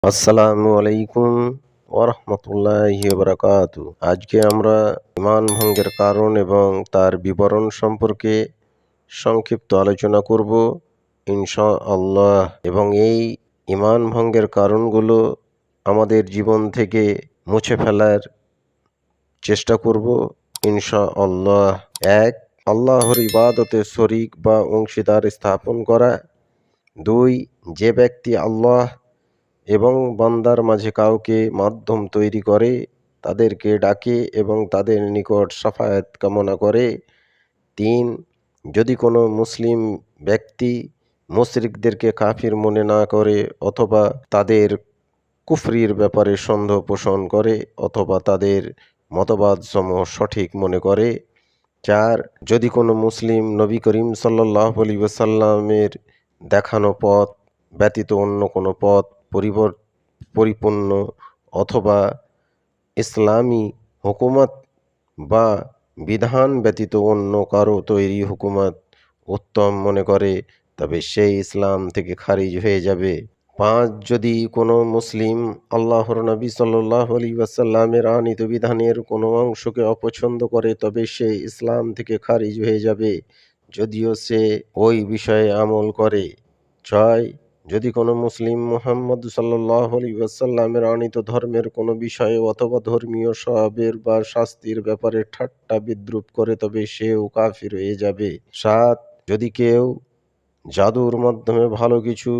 আসসালামু আলাইকুম ওরহমতুল্লাহি বারাকাতু। আজকে আমরা ঈমান ভঙ্গের কারণ এবং তার বিবরণ সম্পর্কে সংক্ষিপ্ত আলোচনা করব ইনশাআল্লাহ, এবং এই ঈমান ভঙ্গের কারণগুলো আমাদের জীবন থেকে মুছে ফেলার চেষ্টা করব ইনশাআল্লাহ। ১. আল্লাহর ইবাদতে শরীক বা অংশীদার স্থাপন করা। ২. যে ব্যক্তি আল্লাহ এবং বান্দার মাঝে কাউকে মাধ্যম তৈরি করে, তাদেরকে ডাকে এবং তাদের নিকট শাফায়াত কামনা করে। ৩. যদি কোনো মুসলিম ব্যক্তি মুশরিকদেরকে কাফির মনে না করে, অথবা তাদের কুফরির ব্যাপারে সন্দেহ পোষণ করে, অথবা তাদের মতবাদসমূহ সঠিক মনে করে। ৪. যদি কোনো মুসলিম নবী করিম সাল্লাল্লাহু আলাইহি ওয়াসাল্লামের দেখানো পথ ব্যতীত অন্য কোনো পথ পরিপূর্ণ অথবা ইসলামী হুকুমত বা বিধান ব্যতীত অন্য কারো তৈরি হুকুমত উত্তম মনে করে, তবে সেই ইসলাম থেকে খারিজ হয়ে যাবে। ৫. যদি কোনো মুসলিম আল্লাহর নবী সাল্লাল্লাহু আলাইহি ওয়াসাল্লামের আনীত বিধানের কোনো অংশকে অপছন্দ করে, তবে সে ইসলাম থেকে খারিজ হয়ে যাবে, যদিও সে ওই বিষয়ে আমল করে। ৬. যদি কোনো মুসলিম মুহাম্মদ সাল্লাল্লাহু আলাইহি ওয়াসাল্লামের আনীত ধর্মের কোনো বিষয়ে অথবা ধর্মীয় স্বভাবের বা শাস্তির ব্যাপারে ঠাট্টা বিদ্রূপ করে, তবে সেও কাফির হয়ে যাবে। ৭. যদি কেউ জাদুর মাধ্যমে ভালো কিছু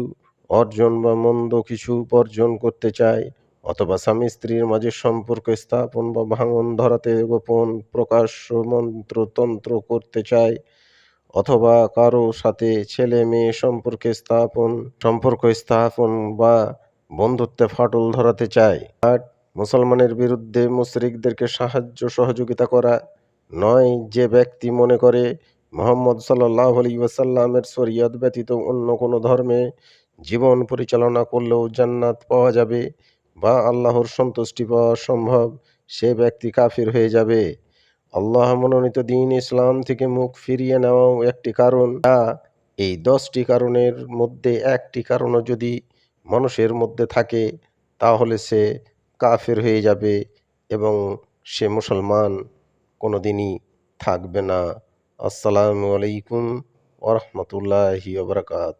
অর্জন বা মন্দ কিছু বর্জন করতে চায়, অথবা স্বামী স্ত্রীর মাঝে সম্পর্ক স্থাপন বা ভাঙন ধরাতে গোপন প্রকাশ্য মন্ত্রতন্ত্র করতে চায়, অথবা কারো সাথে ছেলে মেয়ে সম্পর্ক স্থাপন বা বন্ধুত্বে ফাটল ধরাতে চায়। ৮. মুসলমানের বিরুদ্ধে মুশরিকদেরকে সাহায্য সহযোগিতা করা। ৯. যে ব্যক্তি মনে করে মুহাম্মদ সাল্লাল্লাহু আলাইহি ওয়াসাল্লামের শরীয়ত ব্যতীত অন্য কোনো ধর্মে জীবন পরিচালনা করলেও জান্নাত পাওয়া যাবে বা আল্লাহর সন্তুষ্টি পাওয়া সম্ভব, সে ব্যক্তি কাফির হয়ে যাবে। আল্লাহ মনোনীত দ্বীন ইসলাম থেকে মুখ ফিরিয়ে নেওয়াও একটি কারণ, যা এই 10টি কারণের মধ্যে একটি কারণও যদি মানুষের মধ্যে থাকে, তাহলে সে কাফির হয়ে যাবে এবং সে মুসলমান কোনোদিনই থাকবে না। আসসালামু আলাইকুম ওয়া রাহমাতুল্লাহি ওয়া বারাকাতুহু।